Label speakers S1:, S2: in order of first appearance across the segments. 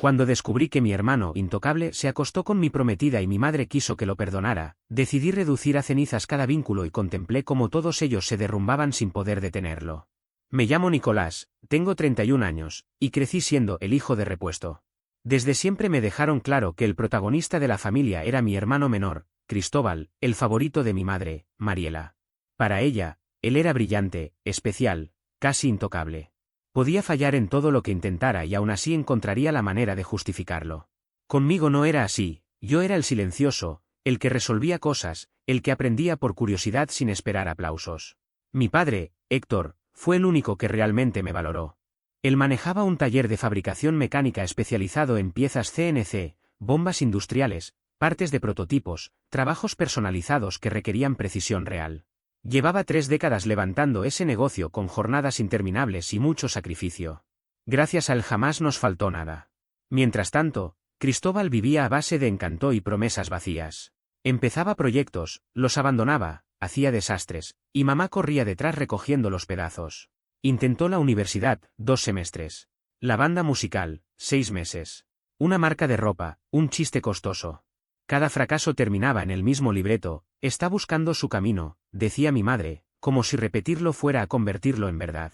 S1: Cuando descubrí que mi hermano, intocable, se acostó con mi prometida y mi madre quiso que lo perdonara, decidí reducir a cenizas cada vínculo y contemplé cómo todos ellos se derrumbaban sin poder detenerlo. Me llamo Nicolás, tengo 31 años, y crecí siendo el hijo de repuesto. Desde siempre me dejaron claro que el protagonista de la familia era mi hermano menor, Cristóbal, el favorito de mi madre, Mariela. Para ella, él era brillante, especial, casi intocable. Podía fallar en todo lo que intentara y aún así encontraría la manera de justificarlo. Conmigo no era así, yo era el silencioso, el que resolvía cosas, el que aprendía por curiosidad sin esperar aplausos. Mi padre, Héctor, fue el único que realmente me valoró. Él manejaba un taller de fabricación mecánica especializado en piezas CNC, bombas industriales, partes de prototipos, trabajos personalizados que requerían precisión real. Llevaba 3 décadas levantando ese negocio con jornadas interminables y mucho sacrificio. Gracias a él jamás nos faltó nada. Mientras tanto, Cristóbal vivía a base de encanto y promesas vacías. Empezaba proyectos, los abandonaba, hacía desastres, y mamá corría detrás recogiendo los pedazos. Intentó la universidad, 2 semestres. La banda musical, 6 meses. Una marca de ropa, un chiste costoso. Cada fracaso terminaba en el mismo libreto, está buscando su camino, decía mi madre, como si repetirlo fuera a convertirlo en verdad.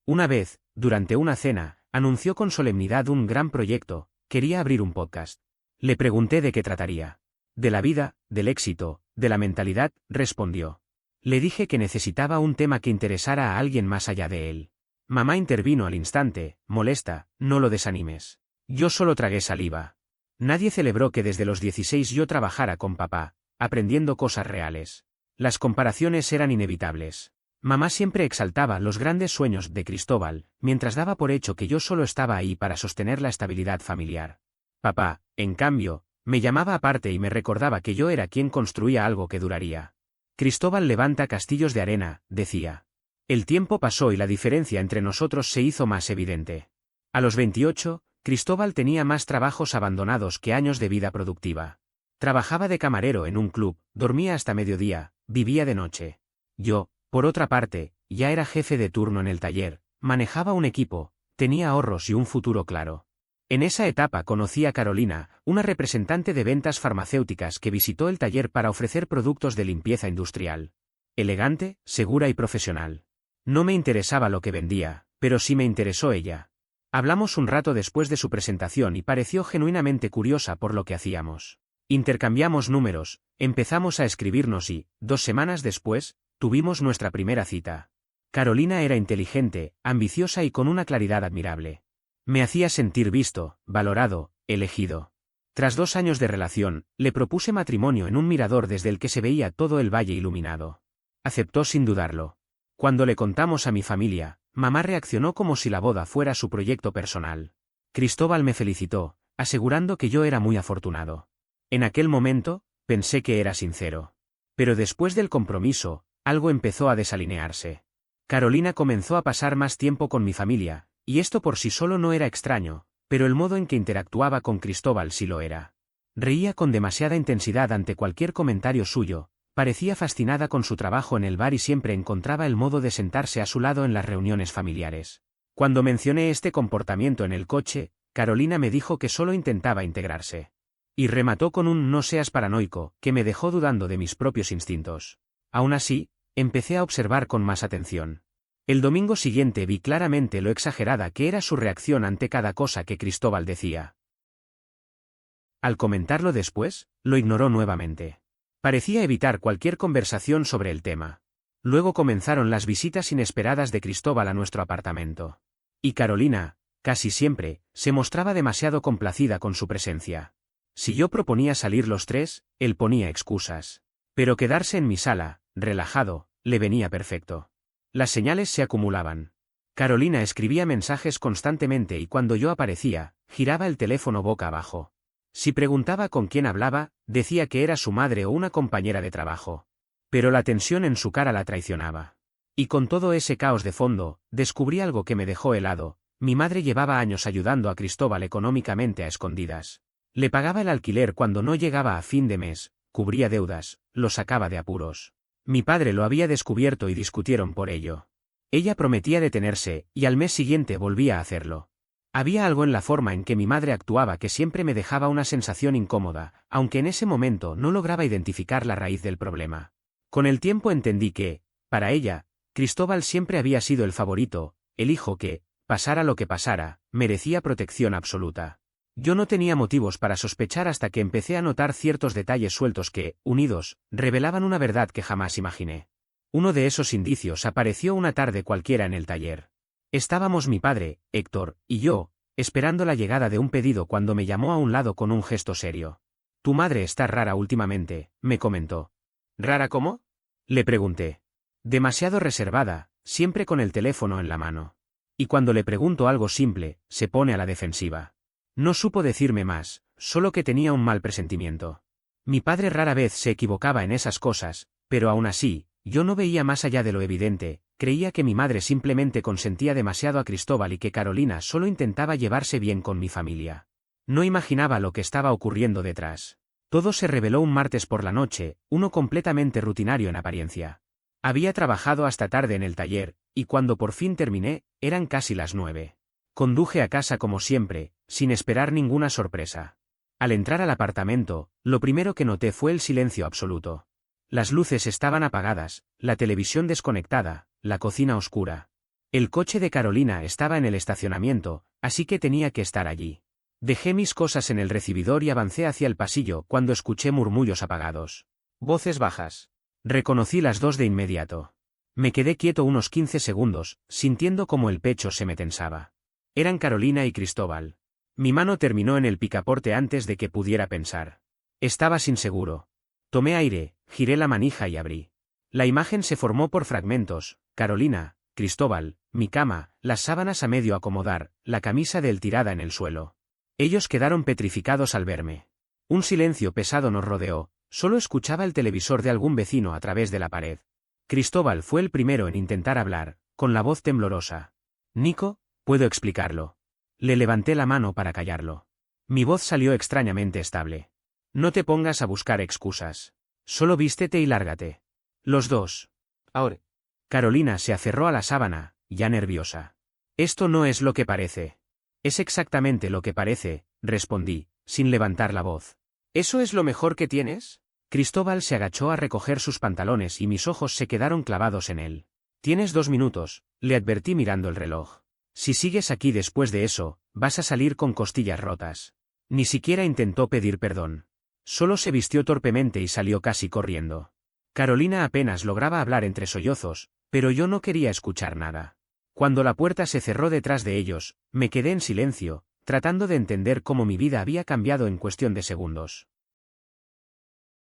S1: Una vez, durante una cena, anunció con solemnidad un gran proyecto, quería abrir un podcast. Le pregunté de qué trataría. De la vida, del éxito, de la mentalidad, respondió. Le dije que necesitaba un tema que interesara a alguien más allá de él. Mamá intervino al instante, molesta, no lo desanimes. Yo solo tragué saliva. Nadie celebró que desde los 16 yo trabajara con papá, aprendiendo cosas reales. Las comparaciones eran inevitables. Mamá siempre exaltaba los grandes sueños de Cristóbal, mientras daba por hecho que yo solo estaba ahí para sostener la estabilidad familiar. Papá, en cambio, me llamaba aparte y me recordaba que yo era quien construía algo que duraría. Cristóbal levanta castillos de arena, decía. El tiempo pasó y la diferencia entre nosotros se hizo más evidente. A los 28, Cristóbal tenía más trabajos abandonados que años de vida productiva. Trabajaba de camarero en un club, dormía hasta mediodía, vivía de noche. Yo, por otra parte, ya era jefe de turno en el taller, manejaba un equipo, tenía ahorros y un futuro claro. En esa etapa conocí a Carolina, una representante de ventas farmacéuticas que visitó el taller para ofrecer productos de limpieza industrial. Elegante, segura y profesional. No me interesaba lo que vendía, pero sí me interesó ella. Hablamos un rato después de su presentación y pareció genuinamente curiosa por lo que hacíamos. Intercambiamos números, empezamos a escribirnos y, 2 semanas después, tuvimos nuestra primera cita. Carolina era inteligente, ambiciosa y con una claridad admirable. Me hacía sentir visto, valorado, elegido. Tras 2 años de relación, le propuse matrimonio en un mirador desde el que se veía todo el valle iluminado. Aceptó sin dudarlo. Cuando le contamos a mi familia, mamá reaccionó como si la boda fuera su proyecto personal. Cristóbal me felicitó, asegurando que yo era muy afortunado. En aquel momento, pensé que era sincero. Pero después del compromiso, algo empezó a desalinearse. Carolina comenzó a pasar más tiempo con mi familia, y esto por sí solo no era extraño, pero el modo en que interactuaba con Cristóbal sí lo era. Reía con demasiada intensidad ante cualquier comentario suyo, parecía fascinada con su trabajo en el bar y siempre encontraba el modo de sentarse a su lado en las reuniones familiares. Cuando mencioné este comportamiento en el coche, Carolina me dijo que solo intentaba integrarse. Y remató con un "no seas paranoico", que me dejó dudando de mis propios instintos. Aún así, empecé a observar con más atención. El domingo siguiente vi claramente lo exagerada que era su reacción ante cada cosa que Cristóbal decía. Al comentarlo después, lo ignoró nuevamente. Parecía evitar cualquier conversación sobre el tema. Luego comenzaron las visitas inesperadas de Cristóbal a nuestro apartamento. Y Carolina, casi siempre, se mostraba demasiado complacida con su presencia. Si yo proponía salir los 3, él ponía excusas. Pero quedarse en mi sala, relajado, le venía perfecto. Las señales se acumulaban. Carolina escribía mensajes constantemente y cuando yo aparecía, giraba el teléfono boca abajo. Si preguntaba con quién hablaba, decía que era su madre o una compañera de trabajo. Pero la tensión en su cara la traicionaba. Y con todo ese caos de fondo, descubrí algo que me dejó helado. Mi madre llevaba años ayudando a Cristóbal económicamente a escondidas. Le pagaba el alquiler cuando no llegaba a fin de mes, cubría deudas, lo sacaba de apuros. Mi padre lo había descubierto y discutieron por ello. Ella prometía detenerse, y al mes siguiente volvía a hacerlo. Había algo en la forma en que mi madre actuaba que siempre me dejaba una sensación incómoda, aunque en ese momento no lograba identificar la raíz del problema. Con el tiempo entendí que, para ella, Cristóbal siempre había sido el favorito, el hijo que, pasara lo que pasara, merecía protección absoluta. Yo no tenía motivos para sospechar hasta que empecé a notar ciertos detalles sueltos que, unidos, revelaban una verdad que jamás imaginé. Uno de esos indicios apareció una tarde cualquiera en el taller. Estábamos mi padre, Héctor, y yo, esperando la llegada de un pedido cuando me llamó a un lado con un gesto serio. «Tu madre está rara últimamente», me comentó. «¿Rara cómo?», le pregunté. «Demasiado reservada, siempre con el teléfono en la mano. Y cuando le pregunto algo simple, se pone a la defensiva». No supo decirme más, solo que tenía un mal presentimiento. Mi padre rara vez se equivocaba en esas cosas, pero aún así, yo no veía más allá de lo evidente. Creía que mi madre simplemente consentía demasiado a Cristóbal y que Carolina solo intentaba llevarse bien con mi familia. No imaginaba lo que estaba ocurriendo detrás. Todo se reveló un martes por la noche, uno completamente rutinario en apariencia. Había trabajado hasta tarde en el taller, y cuando por fin terminé, eran casi las 9. Conduje a casa como siempre, sin esperar ninguna sorpresa. Al entrar al apartamento, lo primero que noté fue el silencio absoluto. Las luces estaban apagadas, la televisión desconectada, la cocina oscura. El coche de Carolina estaba en el estacionamiento, así que tenía que estar allí. Dejé mis cosas en el recibidor y avancé hacia el pasillo cuando escuché murmullos apagados. Voces bajas. Reconocí las dos de inmediato. Me quedé quieto unos 15 segundos, sintiendo como el pecho se me tensaba. Eran Carolina y Cristóbal. Mi mano terminó en el picaporte antes de que pudiera pensar. Estaba inseguro. Tomé aire, giré la manija y abrí. La imagen se formó por fragmentos: Carolina, Cristóbal, mi cama, las sábanas a medio acomodar, la camisa de él tirada en el suelo. Ellos quedaron petrificados al verme. Un silencio pesado nos rodeó, solo escuchaba el televisor de algún vecino a través de la pared. Cristóbal fue el primero en intentar hablar, con la voz temblorosa. «Nico, puedo explicarlo». Le levanté la mano para callarlo. Mi voz salió extrañamente estable. «No te pongas a buscar excusas. Solo vístete y lárgate». Los dos. Ahora. Carolina se aferró a la sábana, ya nerviosa. «Esto no es lo que parece». «Es exactamente lo que parece», respondí, sin levantar la voz. «¿Eso es lo mejor que tienes?». Cristóbal se agachó a recoger sus pantalones y mis ojos se quedaron clavados en él. «Tienes 2 minutos», le advertí mirando el reloj. «Si sigues aquí después de eso, vas a salir con costillas rotas». Ni siquiera intentó pedir perdón. Solo se vistió torpemente y salió casi corriendo. Carolina apenas lograba hablar entre sollozos, pero yo no quería escuchar nada. Cuando la puerta se cerró detrás de ellos, me quedé en silencio, tratando de entender cómo mi vida había cambiado en cuestión de segundos.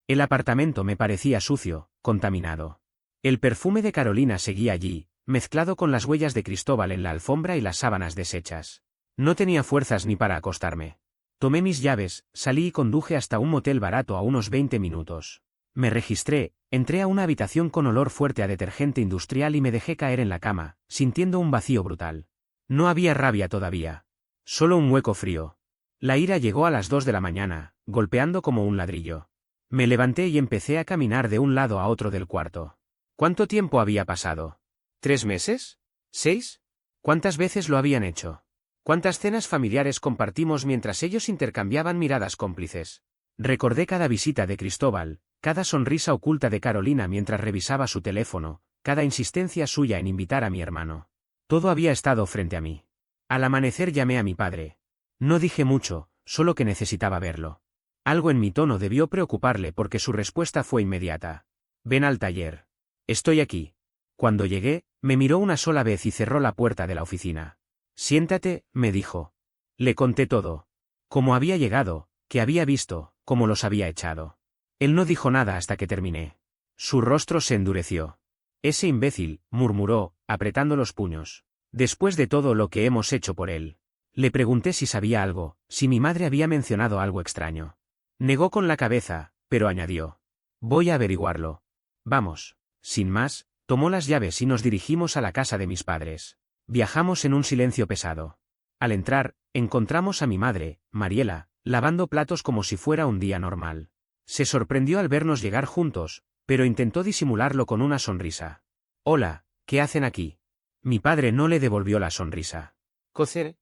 S1: El apartamento me parecía sucio, contaminado. El perfume de Carolina seguía allí, mezclado con las huellas de Cristóbal en la alfombra y las sábanas deshechas. No tenía fuerzas ni para acostarme. Tomé mis llaves, salí y conduje hasta un motel barato a unos 20 minutos. Me registré, entré a una habitación con olor fuerte a detergente industrial y me dejé caer en la cama, sintiendo un vacío brutal. No había rabia todavía. Solo un hueco frío. La ira llegó a las 2 de la mañana, golpeando como un ladrillo. Me levanté y empecé a caminar de un lado a otro del cuarto. ¿Cuánto tiempo había pasado? ¿3 meses? ¿6? ¿Cuántas veces lo habían hecho? ¿Cuántas cenas familiares compartimos mientras ellos intercambiaban miradas cómplices? Recordé cada visita de Cristóbal, cada sonrisa oculta de Carolina mientras revisaba su teléfono, cada insistencia suya en invitar a mi hermano. Todo había estado frente a mí. Al amanecer llamé a mi padre. No dije mucho, solo que necesitaba verlo. Algo en mi tono debió preocuparle porque su respuesta fue inmediata. «Ven al taller». «Estoy aquí». Cuando llegué, me miró una sola vez y cerró la puerta de la oficina. «Siéntate», me dijo. Le conté todo. Cómo había llegado, qué había visto, cómo los había echado. Él no dijo nada hasta que terminé. Su rostro se endureció. «Ese imbécil», murmuró, apretando los puños. «Después de todo lo que hemos hecho por él». Le pregunté si sabía algo, si mi madre había mencionado algo extraño. Negó con la cabeza, pero añadió: «Voy a averiguarlo». Vamos. Sin más, tomó las llaves y nos dirigimos a la casa de mis padres. Viajamos en un silencio pesado. Al entrar, encontramos a mi madre, Mariela, lavando platos como si fuera un día normal. Se sorprendió al vernos llegar juntos, pero intentó disimularlo con una sonrisa. «Hola, ¿qué hacen aquí?». Mi padre no le devolvió la sonrisa. «Cocer».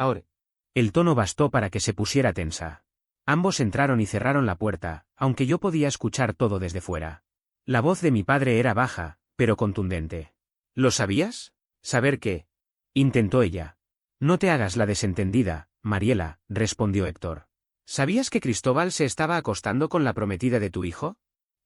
S2: Ahora.
S1: El tono bastó para que se pusiera tensa. Ambos entraron y cerraron la puerta, aunque yo podía escuchar todo desde fuera. La voz de mi padre era baja, pero contundente. ¿Lo sabías? ¿Saber qué? Intentó ella. No te hagas la desentendida, Mariela, respondió Héctor. ¿Sabías que Cristóbal se estaba acostando con la prometida de tu hijo?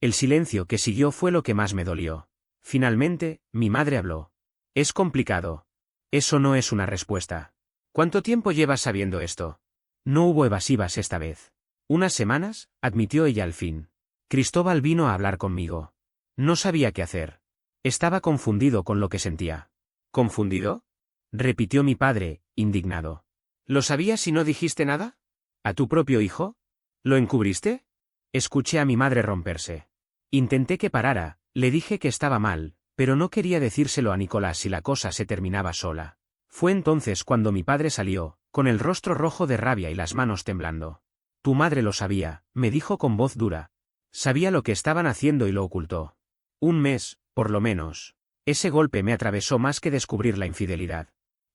S1: El silencio que siguió fue lo que más me dolió. Finalmente, mi madre habló. Es complicado. Eso no es una respuesta. ¿Cuánto tiempo llevas sabiendo esto? No hubo evasivas esta vez. Unas semanas, admitió ella al fin. Cristóbal vino a hablar conmigo. No sabía qué hacer. Estaba confundido con lo que sentía.
S2: ¿Confundido?
S1: Repitió mi padre, indignado.
S2: ¿Lo sabías y no dijiste nada?
S1: ¿A tu propio hijo?
S2: ¿Lo encubriste?
S1: Escuché a mi madre romperse. Intenté que parara, le dije que estaba mal, pero no quería decírselo a Nicolás si la cosa se terminaba sola. Fue entonces cuando mi padre salió, con el rostro rojo de rabia y las manos temblando. Tu madre lo sabía, me dijo con voz dura. Sabía lo que estaban haciendo y lo ocultó. Un mes, por lo menos. Ese golpe me atravesó más que descubrir la infidelidad.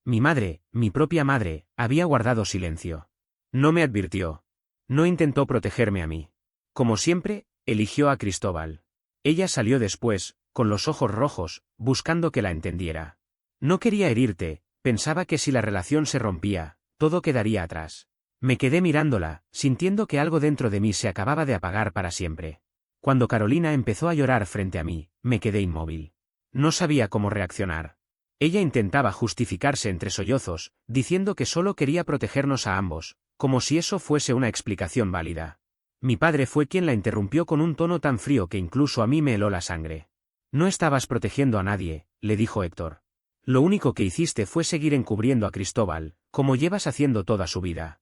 S1: Mi madre, mi propia madre, había guardado silencio. No me advirtió. No intentó protegerme a mí. Como siempre, eligió a Cristóbal. Ella salió después, con los ojos rojos, buscando que la entendiera. No quería herirte, pensaba que si la relación se rompía, todo quedaría atrás. Me quedé mirándola, sintiendo que algo dentro de mí se acababa de apagar para siempre. Cuando Carolina empezó a llorar frente a mí, me quedé inmóvil. No sabía cómo reaccionar. Ella intentaba justificarse entre sollozos, diciendo que solo quería protegernos a ambos, como si eso fuese una explicación válida. Mi padre fue quien la interrumpió con un tono tan frío que incluso a mí me heló la sangre. No estabas protegiendo a nadie, le dijo Héctor. Lo único que hiciste fue seguir encubriendo a Cristóbal, como llevas haciendo toda su vida.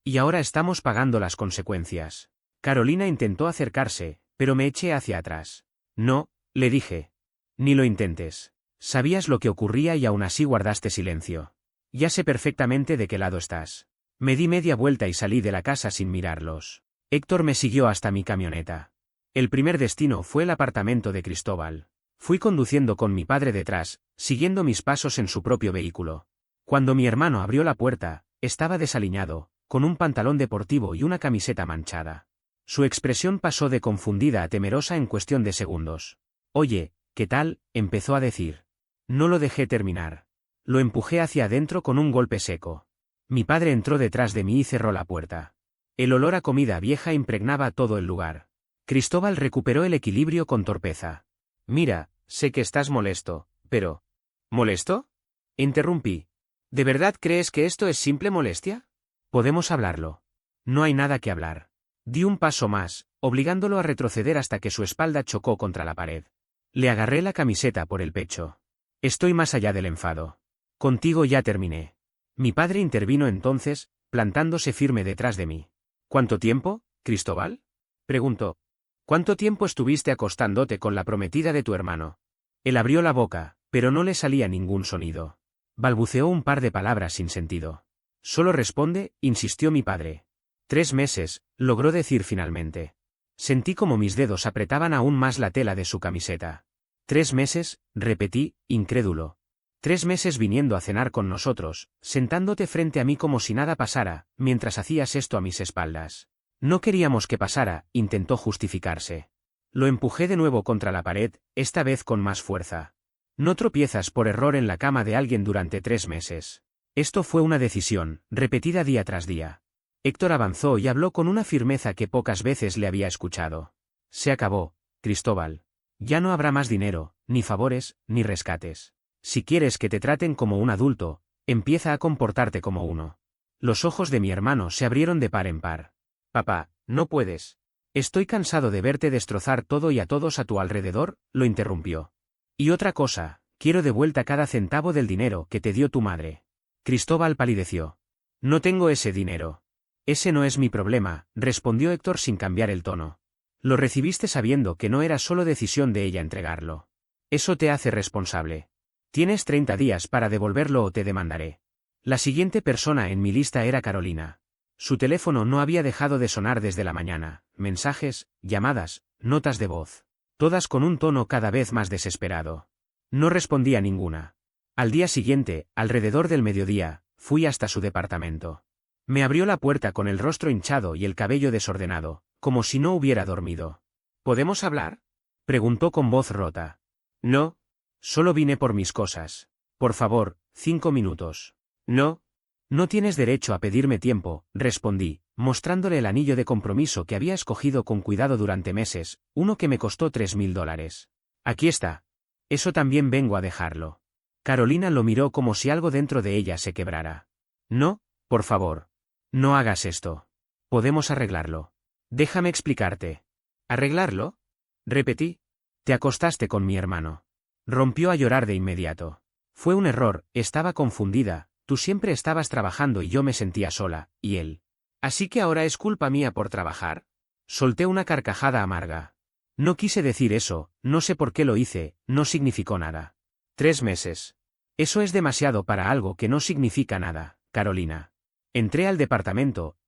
S1: Y ahora estamos pagando las consecuencias. Carolina intentó acercarse, pero me eché hacia atrás. No, le dije. Ni lo intentes. Sabías lo que ocurría y aún así guardaste silencio. Ya sé perfectamente de qué lado estás. Me di media vuelta y salí de la casa sin mirarlos. Héctor me siguió hasta mi camioneta. El primer destino fue el apartamento de Cristóbal. Fui conduciendo con mi padre detrás, siguiendo mis pasos en su propio vehículo. Cuando mi hermano abrió la puerta, estaba desaliñado, con un pantalón deportivo y una camiseta manchada. Su expresión pasó de confundida a temerosa en cuestión de segundos. Oye, ¿qué tal?, empezó a decir. No lo dejé terminar. Lo empujé hacia adentro con un golpe seco. Mi padre entró detrás de mí y cerró la puerta. El olor a comida vieja impregnaba todo el lugar. Cristóbal recuperó el equilibrio con torpeza. Mira, sé que estás molesto, pero...
S2: ¿Molesto?
S1: Interrumpí.
S2: ¿De verdad crees que esto es simple molestia?
S1: Podemos hablarlo. No hay nada que hablar. Di un paso más, obligándolo a retroceder hasta que su espalda chocó contra la pared. Le agarré la camiseta por el pecho. Estoy más allá del enfado. Contigo ya terminé. Mi padre intervino entonces, plantándose firme detrás de mí.
S2: ¿Cuánto tiempo, Cristóbal?, preguntó. ¿Cuánto tiempo estuviste acostándote con la prometida de tu hermano?
S1: Él abrió la boca, pero no le salía ningún sonido. Balbuceó un par de palabras sin sentido. Solo responde, insistió mi padre. 3 meses, logró decir finalmente. Sentí como mis dedos apretaban aún más la tela de su camiseta. 3 meses, repetí, incrédulo. 3 meses viniendo a cenar con nosotros, sentándote frente a mí como si nada pasara, mientras hacías esto a mis espaldas. No queríamos que pasara, intentó justificarse. Lo empujé de nuevo contra la pared, esta vez con más fuerza. No tropiezas por error en la cama de alguien durante 3 meses. Esto fue una decisión, repetida día tras día. Héctor avanzó y habló con una firmeza que pocas veces le había escuchado. Se acabó, Cristóbal. Ya no habrá más dinero, ni favores, ni rescates. Si quieres que te traten como un adulto, empieza a comportarte como uno. Los ojos de mi hermano se abrieron de par en par.
S2: Papá, no puedes.
S1: Estoy cansado de verte destrozar todo y a todos a tu alrededor, lo interrumpió. Y otra cosa, quiero de vuelta cada centavo del dinero que te dio tu madre. Cristóbal palideció. No tengo ese dinero. Ese no es mi problema, respondió Héctor sin cambiar el tono. Lo recibiste sabiendo que no era solo decisión de ella entregarlo. Eso te hace responsable. Tienes 30 días para devolverlo o te demandaré. La siguiente persona en mi lista era Carolina. Su teléfono no había dejado de sonar desde la mañana, mensajes, llamadas, notas de voz. Todas con un tono cada vez más desesperado. No respondía ninguna. Al día siguiente, alrededor del mediodía, fui hasta su departamento. Me abrió la puerta con el rostro hinchado y el cabello desordenado, como si no hubiera dormido. ¿Podemos hablar?, preguntó con voz rota. No. Solo vine por mis cosas. Por favor, 5 minutos. No. No tienes derecho a pedirme tiempo, respondí, mostrándole el anillo de compromiso que había escogido con cuidado durante meses, uno que me costó $3000. Aquí está. Eso también vengo a dejarlo. Carolina lo miró como si algo dentro de ella se quebrara. No, por favor. No hagas esto. Podemos arreglarlo. Déjame explicarte. ¿Arreglarlo?, repetí. Te acostaste con mi hermano. Rompió a llorar de inmediato. Fue un error, estaba confundida, tú siempre estabas trabajando y yo me sentía sola, y él. ¿Así que ahora es culpa mía por trabajar? Solté una carcajada amarga. No quise decir eso, no sé por qué lo hice, no significó nada. 3 meses. Eso es demasiado para algo que no significa nada, Carolina. Entré al departamento,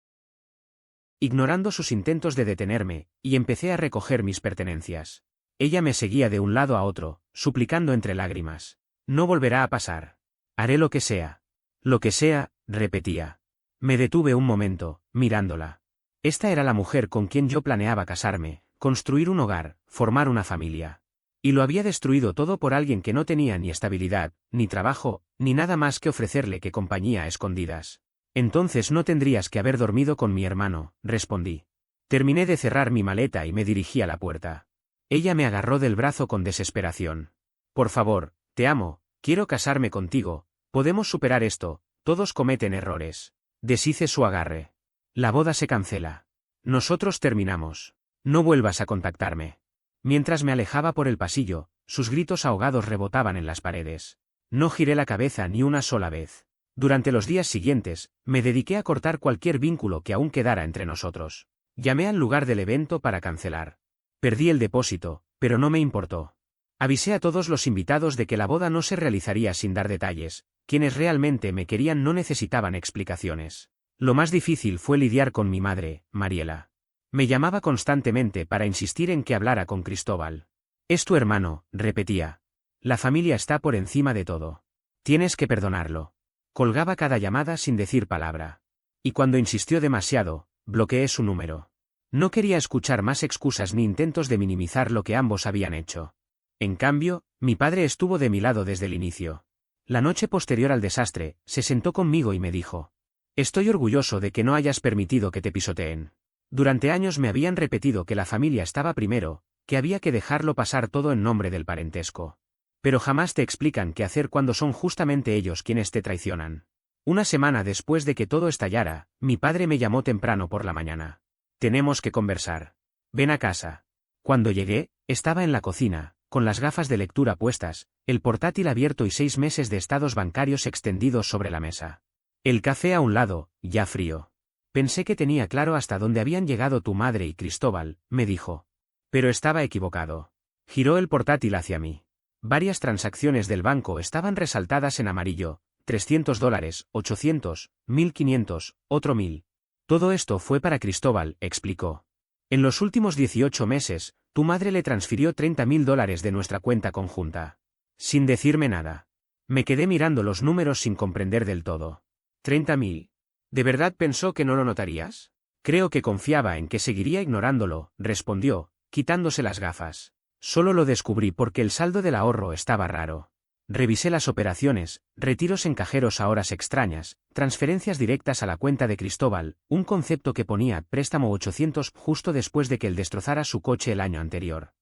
S1: ignorando sus intentos de detenerme, y empecé a recoger mis pertenencias. Ella me seguía de un lado a otro, suplicando entre lágrimas. No volverá a pasar. Haré lo que sea. Lo que sea, repetía. Me detuve un momento, mirándola. Esta era la mujer con quien yo planeaba casarme, construir un hogar, formar una familia. Y lo había destruido todo por alguien que no tenía ni estabilidad, ni trabajo, ni nada más que ofrecerle que compañía a escondidas. Entonces no tendrías que haber dormido con mi hermano, respondí. Terminé de cerrar mi maleta y me dirigí a la puerta. Ella me agarró del brazo con desesperación. Por favor, te amo, quiero casarme contigo, podemos superar esto, todos cometen errores. Deshice su agarre. La boda se cancela. Nosotros terminamos. No vuelvas a contactarme. Mientras me alejaba por el pasillo, sus gritos ahogados rebotaban en las paredes. No giré la cabeza ni una sola vez. Durante los días siguientes, me dediqué a cortar cualquier vínculo que aún quedara entre nosotros. Llamé al lugar del evento para cancelar. Perdí el depósito, pero no me importó. Avisé a todos los invitados de que la boda no se realizaría sin dar detalles. Quienes realmente me querían no necesitaban explicaciones. Lo más difícil fue lidiar con mi madre, Mariela. Me llamaba constantemente para insistir en que hablara con Cristóbal. Es tu hermano, repetía. La familia está por encima de todo. Tienes que perdonarlo. Colgaba cada llamada sin decir palabra. Y cuando insistió demasiado, bloqueé su número. No quería escuchar más excusas ni intentos de minimizar lo que ambos habían hecho. En cambio, mi padre estuvo de mi lado desde el inicio. La noche posterior al desastre, se sentó conmigo y me dijo: Estoy orgulloso de que no hayas permitido que te pisoteen. Durante años me habían repetido que la familia estaba primero, que había que dejarlo pasar todo en nombre del parentesco. Pero jamás te explican qué hacer cuando son justamente ellos quienes te traicionan. Una semana después de que todo estallara, mi padre me llamó temprano por la mañana. Tenemos que conversar. Ven a casa. Cuando llegué, estaba en la cocina, con las gafas de lectura puestas, el portátil abierto y 6 meses de estados bancarios extendidos sobre la mesa. El café a un lado, ya frío. Pensé que tenía claro hasta dónde habían llegado tu madre y Cristóbal, me dijo. Pero estaba equivocado. Giró el portátil hacia mí. Varias transacciones del banco estaban resaltadas en amarillo: $300, 800, 1500, otro 1000. Todo esto fue para Cristóbal, explicó. En los últimos 18 meses, tu madre le transfirió $30.000 de nuestra cuenta conjunta. Sin decirme nada. Me quedé mirando los números sin comprender del todo. 30.000. ¿De verdad pensó que no lo notarías? Creo que confiaba en que seguiría ignorándolo, respondió, quitándose las gafas. Solo lo descubrí porque el saldo del ahorro estaba raro. Revisé las operaciones, retiros en cajeros a horas extrañas, transferencias directas a la cuenta de Cristóbal, un concepto que ponía préstamo 800 justo después de que él destrozara su coche el año anterior.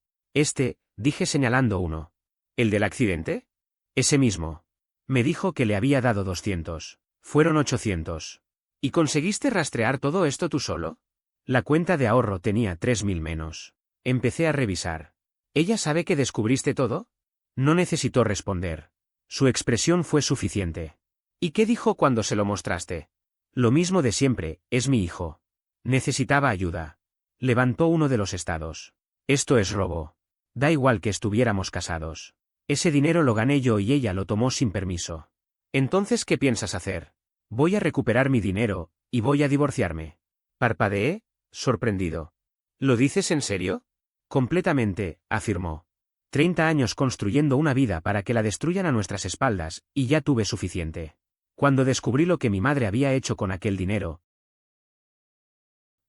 S1: Dije señalando uno. ¿El del accidente? Ese mismo. Me dijo que le había dado 200. Fueron 800. ¿Y conseguiste rastrear todo esto tú solo? La cuenta de ahorro tenía 3000 menos. Empecé a revisar. ¿Ella sabe que descubriste todo? No necesitó responder. Su expresión fue suficiente. ¿Y qué dijo cuando se lo mostraste? Lo mismo de siempre, es mi hijo. Necesitaba ayuda. Levantó uno de los estados. Esto es robo. Da igual que estuviéramos casados. Ese dinero lo gané yo y ella lo tomó sin permiso. Entonces, ¿qué piensas hacer? Voy a recuperar mi dinero, y voy a divorciarme. Parpadeé, sorprendido. ¿Lo dices en serio? Completamente, afirmó. 30 años construyendo una vida para que la destruyan a nuestras espaldas, y ya tuve suficiente. Cuando descubrí lo que mi madre había hecho con aquel dinero,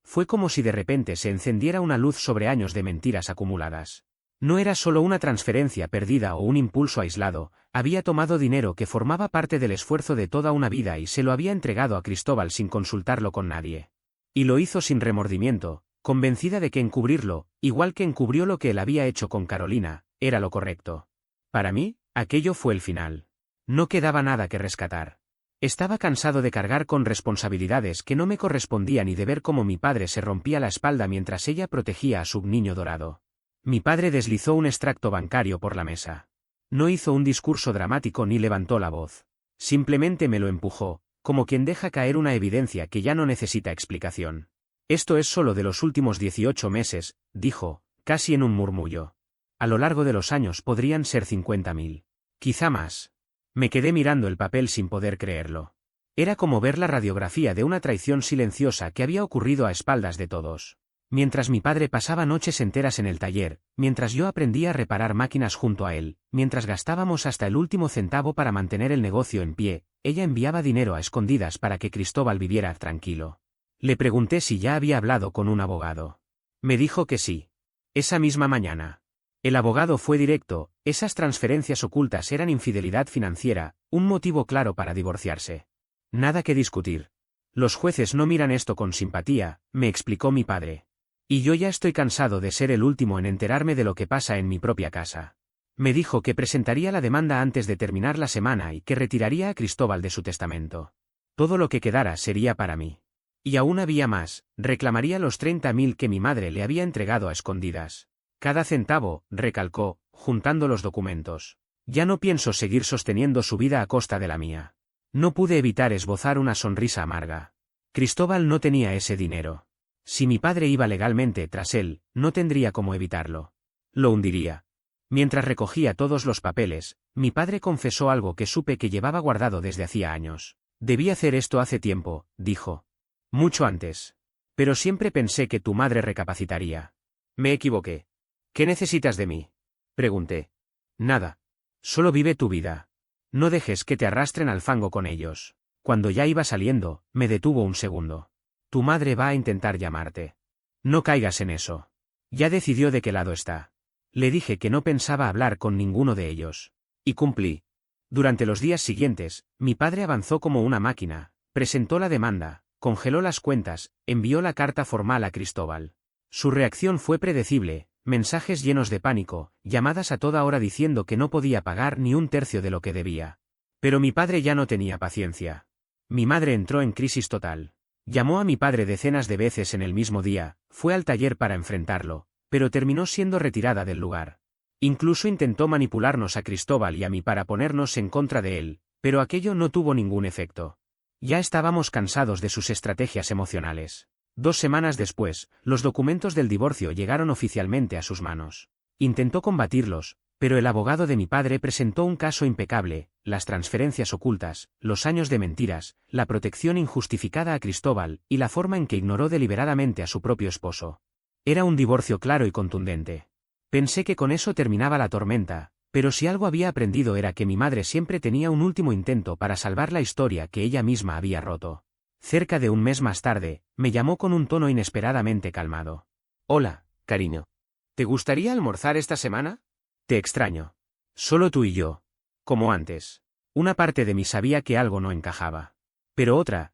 S1: fue como si de repente se encendiera una luz sobre años de mentiras acumuladas. No era solo una transferencia perdida o un impulso aislado, había tomado dinero que formaba parte del esfuerzo de toda una vida y se lo había entregado a Cristóbal sin consultarlo con nadie. Y lo hizo sin remordimiento, convencida de que encubrirlo, igual que encubrió lo que él había hecho con Carolina, era lo correcto. Para mí, aquello fue el final. No quedaba nada que rescatar. Estaba cansado de cargar con responsabilidades que no me correspondían y de ver cómo mi padre se rompía la espalda mientras ella protegía a su niño dorado. Mi padre deslizó un extracto bancario por la mesa. No hizo un discurso dramático ni levantó la voz. Simplemente me lo empujó, como quien deja caer una evidencia que ya no necesita explicación. Esto es solo de los últimos 18 meses, dijo, casi en un murmullo. A lo largo de los años podrían ser 50.000. Quizá más. Me quedé mirando el papel sin poder creerlo. Era como ver la radiografía de una traición silenciosa que había ocurrido a espaldas de todos. Mientras mi padre pasaba noches enteras en el taller, mientras yo aprendía a reparar máquinas junto a él, mientras gastábamos hasta el último centavo para mantener el negocio en pie, ella enviaba dinero a escondidas para que Cristóbal viviera tranquilo. Le pregunté si ya había hablado con un abogado. Me dijo que sí. Esa misma mañana. El abogado fue directo, esas transferencias ocultas eran infidelidad financiera, un motivo claro para divorciarse. Nada que discutir. Los jueces no miran esto con simpatía, me explicó mi padre. Y yo ya estoy cansado de ser el último en enterarme de lo que pasa en mi propia casa. Me dijo que presentaría la demanda antes de terminar la semana y que retiraría a Cristóbal de su testamento. Todo lo que quedara sería para mí. Y aún había más, reclamaría los 30.000 que mi madre le había entregado a escondidas. Cada centavo, recalcó, juntando los documentos. Ya no pienso seguir sosteniendo su vida a costa de la mía. No pude evitar esbozar una sonrisa amarga. Cristóbal no tenía ese dinero. Si mi padre iba legalmente tras él, no tendría cómo evitarlo. Lo hundiría. Mientras recogía todos los papeles, mi padre confesó algo que supe que llevaba guardado desde hacía años. Debí hacer esto hace tiempo, dijo. Mucho antes. Pero siempre pensé que tu madre recapacitaría. Me equivoqué. ¿Qué necesitas de mí? Pregunté. Nada. Solo vive tu vida. No dejes que te arrastren al fango con ellos. Cuando ya iba saliendo, me detuvo un segundo. Tu madre va a intentar llamarte. No caigas en eso. Ya decidió de qué lado está. Le dije que no pensaba hablar con ninguno de ellos. Y cumplí. Durante los días siguientes, mi padre avanzó como una máquina, presentó la demanda, congeló las cuentas, envió la carta formal a Cristóbal. Su reacción fue predecible, mensajes llenos de pánico, llamadas a toda hora diciendo que no podía pagar ni un tercio de lo que debía. Pero mi padre ya no tenía paciencia. Mi madre entró en crisis total. Llamó a mi padre decenas de veces en el mismo día, fue al taller para enfrentarlo, pero terminó siendo retirada del lugar. Incluso intentó manipularnos a Cristóbal y a mí para ponernos en contra de él, pero aquello no tuvo ningún efecto. Ya estábamos cansados de sus estrategias emocionales. 2 semanas después, los documentos del divorcio llegaron oficialmente a sus manos. Intentó combatirlos, pero el abogado de mi padre presentó un caso impecable, las transferencias ocultas, los años de mentiras, la protección injustificada a Cristóbal y la forma en que ignoró deliberadamente a su propio esposo. Era un divorcio claro y contundente. Pensé que con eso terminaba la tormenta, pero si algo había aprendido era que mi madre siempre tenía un último intento para salvar la historia que ella misma había roto. Cerca de un mes más tarde, me llamó con un tono inesperadamente calmado. Hola, cariño. ¿Te gustaría almorzar esta semana? Te extraño. Solo tú y yo. Como antes. Una parte de mí sabía que algo no encajaba. Pero otra.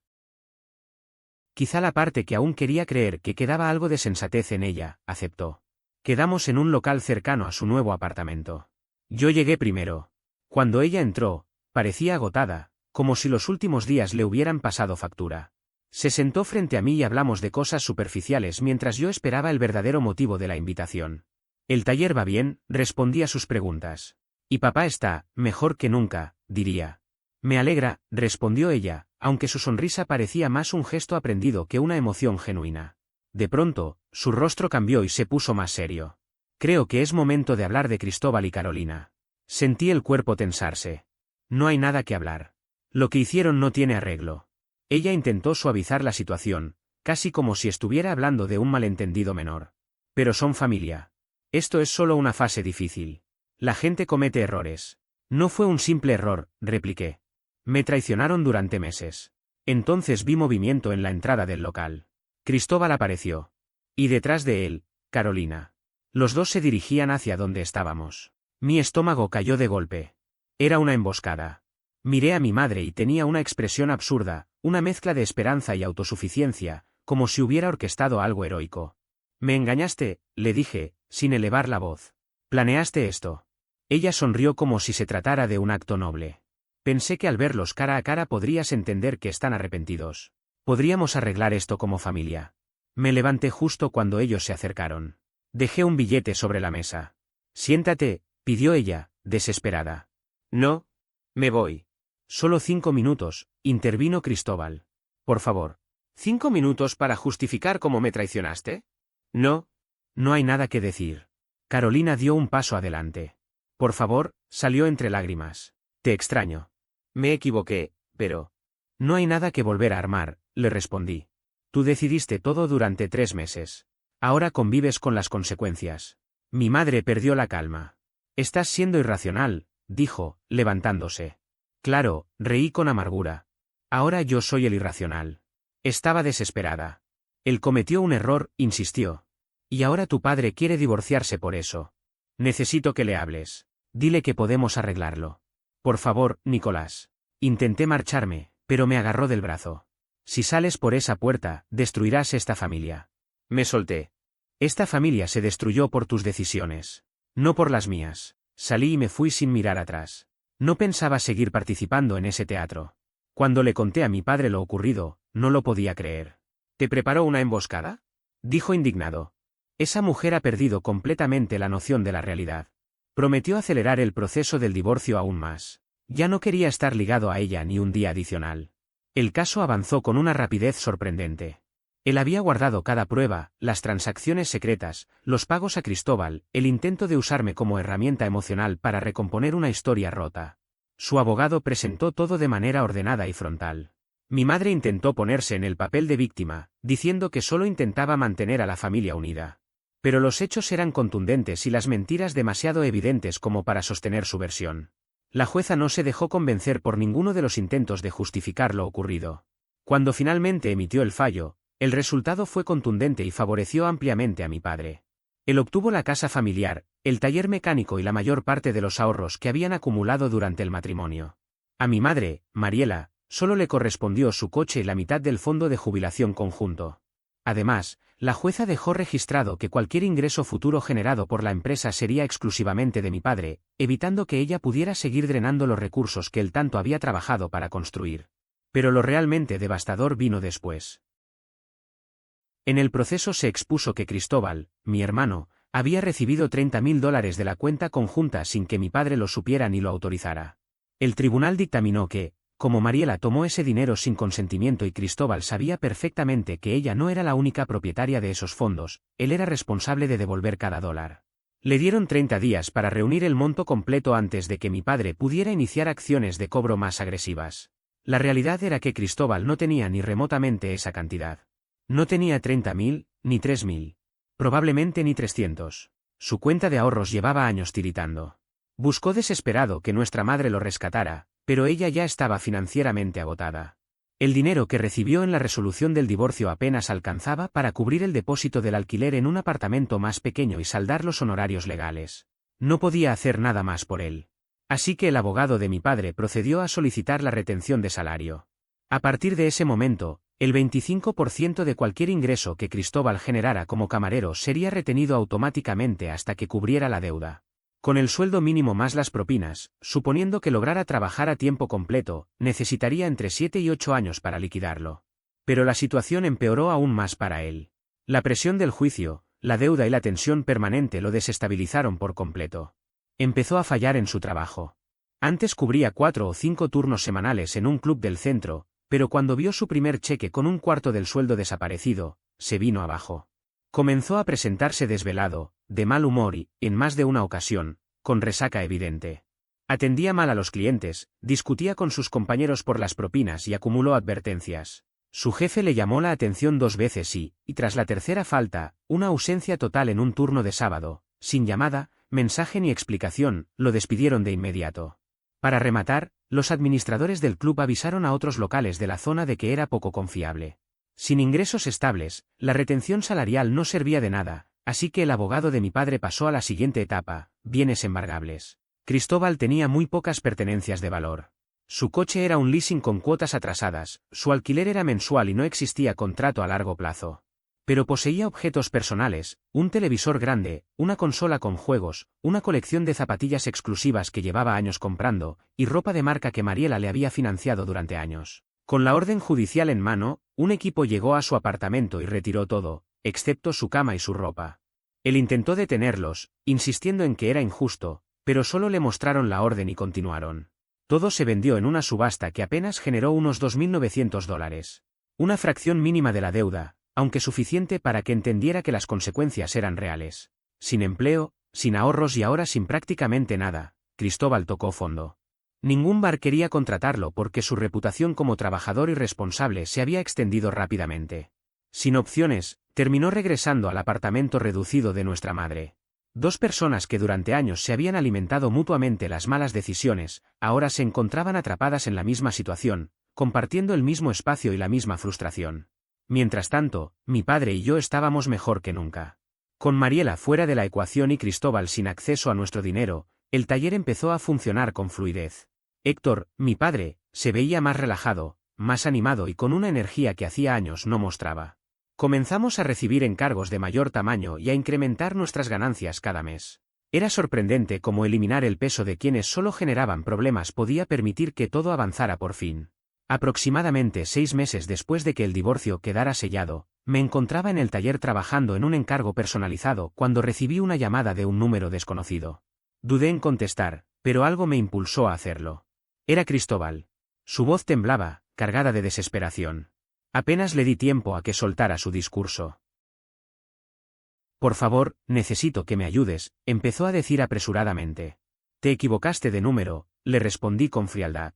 S1: Quizá la parte que aún quería creer que quedaba algo de sensatez en ella, aceptó. Quedamos en un local cercano a su nuevo apartamento. Yo llegué primero. Cuando ella entró, parecía agotada, como si los últimos días le hubieran pasado factura. Se sentó frente a mí y hablamos de cosas superficiales mientras yo esperaba el verdadero motivo de la invitación. El taller va bien, respondí a sus preguntas. Y papá está, mejor que nunca, diría. Me alegra, respondió ella, aunque su sonrisa parecía más un gesto aprendido que una emoción genuina. De pronto, su rostro cambió y se puso más serio. Creo que es momento de hablar de Cristóbal y Carolina. Sentí el cuerpo tensarse. No hay nada que hablar. Lo que hicieron no tiene arreglo. Ella intentó suavizar la situación, casi como si estuviera hablando de un malentendido menor. Pero son familia. Esto es solo una fase difícil. La gente comete errores. No fue un simple error, repliqué. Me traicionaron durante meses. Entonces vi movimiento en la entrada del local. Cristóbal apareció. Y detrás de él, Carolina. Los dos se dirigían hacia donde estábamos. Mi estómago cayó de golpe. Era una emboscada. Miré a mi madre y tenía una expresión absurda, una mezcla de esperanza y autosuficiencia, como si hubiera orquestado algo heroico. Me engañaste, le dije, sin elevar la voz. Planeaste esto. Ella sonrió como si se tratara de un acto noble. Pensé que al verlos cara a cara podrías entender que están arrepentidos. Podríamos arreglar esto como familia. Me levanté justo cuando ellos se acercaron. Dejé un billete sobre la mesa. Siéntate, pidió ella, desesperada. No. Me voy. Solo 5 minutos, intervino Cristóbal. Por favor. ¿5 minutos para justificar cómo me traicionaste? No. No hay nada que decir. Carolina dio un paso adelante. Por favor, salió entre lágrimas. Te extraño. Me equivoqué, pero... No hay nada que volver a armar, le respondí. Tú decidiste todo durante 3 meses. Ahora convives con las consecuencias. Mi madre perdió la calma. Estás siendo irracional, dijo, levantándose. Claro, reí con amargura. Ahora yo soy el irracional. Estaba desesperada. Él cometió un error, insistió. Y ahora tu padre quiere divorciarse por eso. Necesito que le hables. Dile que podemos arreglarlo. Por favor, Nicolás. Intenté marcharme, pero me agarró del brazo. Si sales por esa puerta, destruirás esta familia. Me solté. Esta familia se destruyó por tus decisiones. No por las mías. Salí y me fui sin mirar atrás. No pensaba seguir participando en ese teatro. Cuando le conté a mi padre lo ocurrido, no lo podía creer. ¿Te preparó una emboscada? Dijo indignado. Esa mujer ha perdido completamente la noción de la realidad. Prometió acelerar el proceso del divorcio aún más. Ya no quería estar ligado a ella ni un día adicional. El caso avanzó con una rapidez sorprendente. Él había guardado cada prueba, las transacciones secretas, los pagos a Cristóbal, el intento de usarme como herramienta emocional para recomponer una historia rota. Su abogado presentó todo de manera ordenada y frontal. Mi madre intentó ponerse en el papel de víctima, diciendo que solo intentaba mantener a la familia unida. Pero los hechos eran contundentes y las mentiras demasiado evidentes como para sostener su versión. La jueza no se dejó convencer por ninguno de los intentos de justificar lo ocurrido. Cuando finalmente emitió el fallo, el resultado fue contundente y favoreció ampliamente a mi padre. Él obtuvo la casa familiar, el taller mecánico y la mayor parte de los ahorros que habían acumulado durante el matrimonio. A mi madre, Mariela, solo le correspondió su coche y la mitad del fondo de jubilación conjunto. Además, la jueza dejó registrado que cualquier ingreso futuro generado por la empresa sería exclusivamente de mi padre, evitando que ella pudiera seguir drenando los recursos que él tanto había trabajado para construir. Pero lo realmente devastador vino después. En el proceso se expuso que Cristóbal, mi hermano, había recibido $30.000 de la cuenta conjunta sin que mi padre lo supiera ni lo autorizara. El tribunal dictaminó que, como Mariela tomó ese dinero sin consentimiento y Cristóbal sabía perfectamente que ella no era la única propietaria de esos fondos, él era responsable de devolver cada dólar. Le dieron 30 días para reunir el monto completo antes de que mi padre pudiera iniciar acciones de cobro más agresivas. La realidad era que Cristóbal no tenía ni remotamente esa cantidad. No tenía 30.000, ni 3.000. Probablemente ni 300. Su cuenta de ahorros llevaba años tiritando. Buscó desesperado que nuestra madre lo rescatara, pero ella ya estaba financieramente agotada. El dinero que recibió en la resolución del divorcio apenas alcanzaba para cubrir el depósito del alquiler en un apartamento más pequeño y saldar los honorarios legales. No podía hacer nada más por él. Así que el abogado de mi padre procedió a solicitar la retención de salario. A partir de ese momento, el 25% de cualquier ingreso que Cristóbal generara como camarero sería retenido automáticamente hasta que cubriera la deuda. Con el sueldo mínimo más las propinas, suponiendo que lograra trabajar a tiempo completo, necesitaría entre 7 y 8 años para liquidarlo. Pero la situación empeoró aún más para él. La presión del juicio, la deuda y la tensión permanente lo desestabilizaron por completo. Empezó a fallar en su trabajo. Antes cubría 4 o 5 turnos semanales en un club del centro, pero cuando vio su primer cheque con un cuarto del sueldo desaparecido, se vino abajo. Comenzó a presentarse desvelado, de mal humor y, en más de una ocasión, con resaca evidente. Atendía mal a los clientes, discutía con sus compañeros por las propinas y acumuló advertencias. Su jefe le llamó la atención 2 veces y tras la tercera falta, una ausencia total en un turno de sábado, sin llamada, mensaje ni explicación, lo despidieron de inmediato. Para rematar, los administradores del club avisaron a otros locales de la zona de que era poco confiable. Sin ingresos estables, la retención salarial no servía de nada, así que el abogado de mi padre pasó a la siguiente etapa, bienes embargables. Cristóbal tenía muy pocas pertenencias de valor. Su coche era un leasing con cuotas atrasadas, su alquiler era mensual y no existía contrato a largo plazo. Pero poseía objetos personales, un televisor grande, una consola con juegos, una colección de zapatillas exclusivas que llevaba años comprando, y ropa de marca que Mariela le había financiado durante años. Con la orden judicial en mano, un equipo llegó a su apartamento y retiró todo, excepto su cama y su ropa. Él intentó detenerlos, insistiendo en que era injusto, pero solo le mostraron la orden y continuaron. Todo se vendió en una subasta que apenas generó unos $2.900. Una fracción mínima de la deuda, aunque suficiente para que entendiera que las consecuencias eran reales. Sin empleo, sin ahorros y ahora sin prácticamente nada, Cristóbal tocó fondo. Ningún bar quería contratarlo porque su reputación como trabajador irresponsable se había extendido rápidamente. Sin opciones, terminó regresando al apartamento reducido de nuestra madre. Dos personas que durante años se habían alimentado mutuamente las malas decisiones, ahora se encontraban atrapadas en la misma situación, compartiendo el mismo espacio y la misma frustración. Mientras tanto, mi padre y yo estábamos mejor que nunca. Con Mariela fuera de la ecuación y Cristóbal sin acceso a nuestro dinero, el taller empezó a funcionar con fluidez. Héctor, mi padre, se veía más relajado, más animado y con una energía que hacía años no mostraba. Comenzamos a recibir encargos de mayor tamaño y a incrementar nuestras ganancias cada mes. Era sorprendente cómo eliminar el peso de quienes solo generaban problemas podía permitir que todo avanzara por fin. Aproximadamente 6 meses después de que el divorcio quedara sellado, me encontraba en el taller trabajando en un encargo personalizado cuando recibí una llamada de un número desconocido. Dudé en contestar, pero algo me impulsó a hacerlo. Era Cristóbal. Su voz temblaba, cargada de desesperación. Apenas le di tiempo a que soltara su discurso. Por favor, necesito que me ayudes, empezó a decir apresuradamente. Te equivocaste de número, le respondí con frialdad.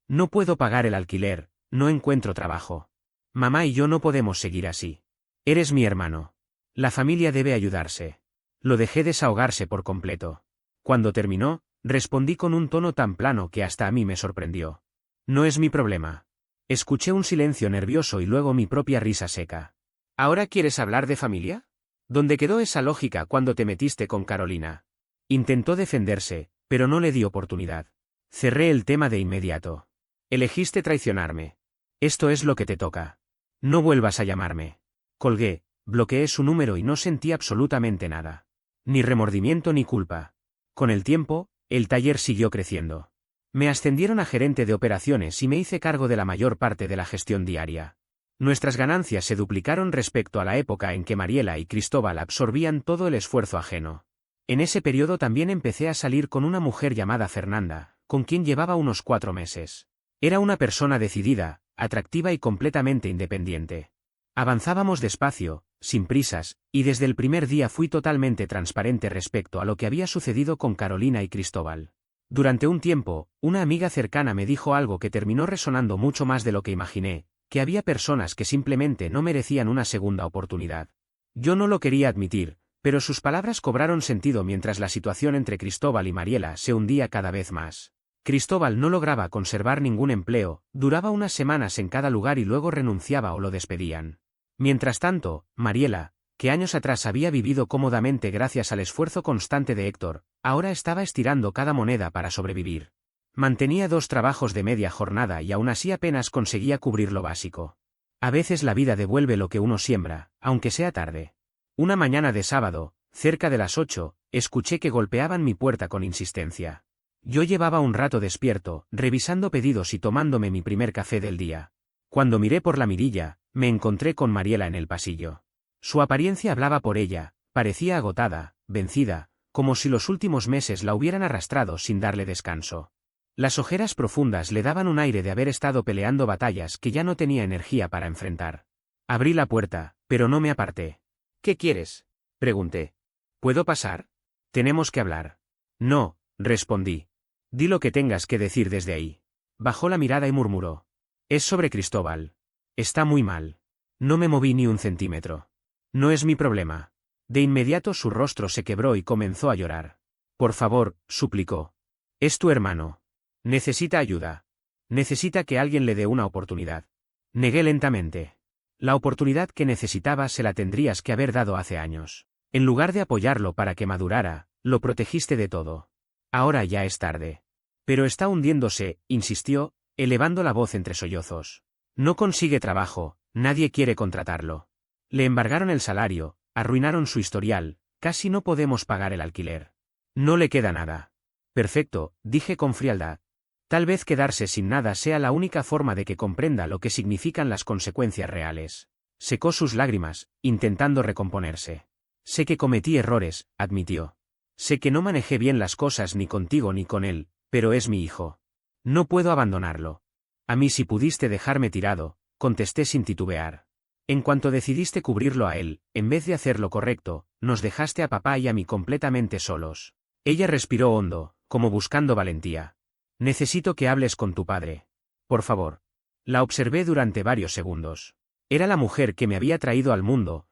S1: No puedo pagar el alquiler, no encuentro trabajo. Mamá y yo no podemos seguir así. Eres mi hermano. La familia debe ayudarse. Lo dejé desahogarse por completo. Cuando terminó, respondí con un tono tan plano que hasta a mí me sorprendió. No es mi problema. Escuché un silencio nervioso y luego mi propia risa seca. ¿Ahora quieres hablar de familia? ¿Dónde quedó esa lógica cuando te metiste con Carolina? Intentó defenderse, pero no le di oportunidad. Cerré el tema de inmediato. Elegiste traicionarme. Esto es lo que te toca. No vuelvas a llamarme. Colgué, bloqueé su número y no sentí absolutamente nada. Ni remordimiento ni culpa. Con el tiempo, el taller siguió creciendo. Me ascendieron a gerente de operaciones y me hice cargo de la mayor parte de la gestión diaria. Nuestras ganancias se duplicaron respecto a la época en que Mariela y Cristóbal absorbían todo el esfuerzo ajeno. En ese periodo también empecé a salir con una mujer llamada Fernanda, con quien llevaba unos 4 meses. Era una persona decidida, atractiva y completamente independiente. Avanzábamos despacio, sin prisas, y desde el primer día fui totalmente transparente respecto a lo que había sucedido con Carolina y Cristóbal. Durante un tiempo, una amiga cercana me dijo algo que terminó resonando mucho más de lo que imaginé, que había personas que simplemente no merecían una segunda oportunidad. Yo no lo quería admitir, pero sus palabras cobraron sentido mientras la situación entre Cristóbal y Mariela se hundía cada vez más. Cristóbal no lograba conservar ningún empleo, duraba unas semanas en cada lugar y luego renunciaba o lo despedían. Mientras tanto, Mariela, que años atrás había vivido cómodamente gracias al esfuerzo constante de Héctor, ahora estaba estirando cada moneda para sobrevivir. Mantenía 2 trabajos de media jornada y aún así apenas conseguía cubrir lo básico. A veces la vida devuelve lo que uno siembra, aunque sea tarde. Una mañana de sábado, cerca de las 8, escuché que golpeaban mi puerta con insistencia. Yo llevaba un rato despierto, revisando pedidos y tomándome mi primer café del día. Cuando miré por la mirilla, me encontré con Mariela en el pasillo. Su apariencia hablaba por ella, parecía agotada, vencida, como si los últimos meses la hubieran arrastrado sin darle descanso. Las ojeras profundas le daban un aire de haber estado peleando batallas que ya no tenía energía para enfrentar. Abrí la puerta, pero no me aparté. ¿Qué quieres?, pregunté. ¿Puedo pasar? Tenemos que hablar. No, respondí. Di lo que tengas que decir desde ahí. Bajó la mirada y murmuró. Es sobre Cristóbal. Está muy mal. No me moví ni un centímetro. No es mi problema. De inmediato su rostro se quebró y comenzó a llorar. Por favor, suplicó. Es tu hermano. Necesita ayuda. Necesita que alguien le dé una oportunidad. Negué lentamente. La oportunidad que necesitaba se la tendrías que haber dado hace años. En lugar de apoyarlo para que madurara, lo protegiste de todo. Ahora ya es tarde. Pero está hundiéndose, insistió, elevando la voz entre sollozos. No consigue trabajo, nadie quiere contratarlo. Le embargaron el salario, arruinaron su historial, casi no podemos pagar el alquiler. No le queda nada. Perfecto, dije con frialdad. Tal vez quedarse sin nada sea la única forma de que comprenda lo que significan las consecuencias reales. Secó sus lágrimas, intentando recomponerse. Sé que cometí errores, admitió. Sé que no manejé bien las cosas ni contigo ni con él, pero es mi hijo. No puedo abandonarlo. A mí si pudiste dejarme tirado, contesté sin titubear. En cuanto decidiste cubrirlo a él, en vez de hacer lo correcto, nos dejaste a papá y a mí completamente solos. Ella respiró hondo, como buscando valentía. Necesito que hables con tu padre. Por favor. La observé durante varios segundos. Era la mujer que me había traído al mundo.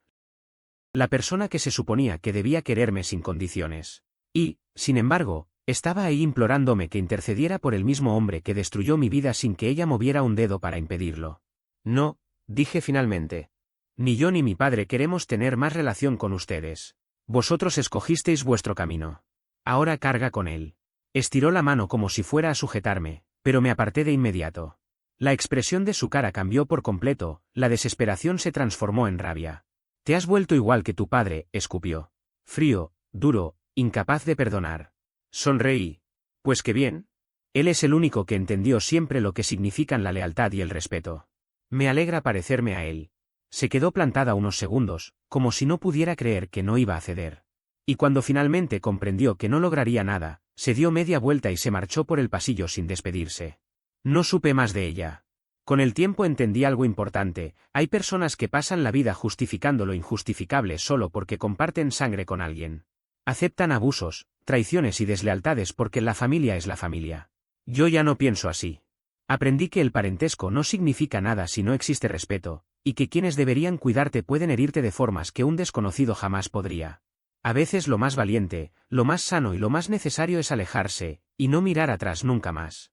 S1: La persona que se suponía que debía quererme sin condiciones. Y, sin embargo, estaba ahí implorándome que intercediera por el mismo hombre que destruyó mi vida sin que ella moviera un dedo para impedirlo. No, dije finalmente. Ni yo ni mi padre queremos tener más relación con ustedes. Vosotros escogisteis vuestro camino. Ahora carga con él. Estiró la mano como si fuera a sujetarme, pero me aparté de inmediato. La expresión de su cara cambió por completo, la desesperación se transformó en rabia. Te has vuelto igual que tu padre, escupió. Frío, duro, incapaz de perdonar. Sonreí. Pues qué bien. Él es el único que entendió siempre lo que significan la lealtad y el respeto. Me alegra parecerme a él. Se quedó plantada unos segundos, como si no pudiera creer que no iba a ceder. Y cuando finalmente comprendió que no lograría nada, se dio media vuelta y se marchó por el pasillo sin despedirse. No supe más de ella. Con el tiempo entendí algo importante: hay personas que pasan la vida justificando lo injustificable solo porque comparten sangre con alguien. Aceptan abusos, traiciones y deslealtades porque la familia es la familia. Yo ya no pienso así. Aprendí que el parentesco no significa nada si no existe respeto, y que quienes deberían cuidarte pueden herirte de formas que un desconocido jamás podría. A veces lo más valiente, lo más sano y lo más necesario es alejarse, y no mirar atrás nunca más.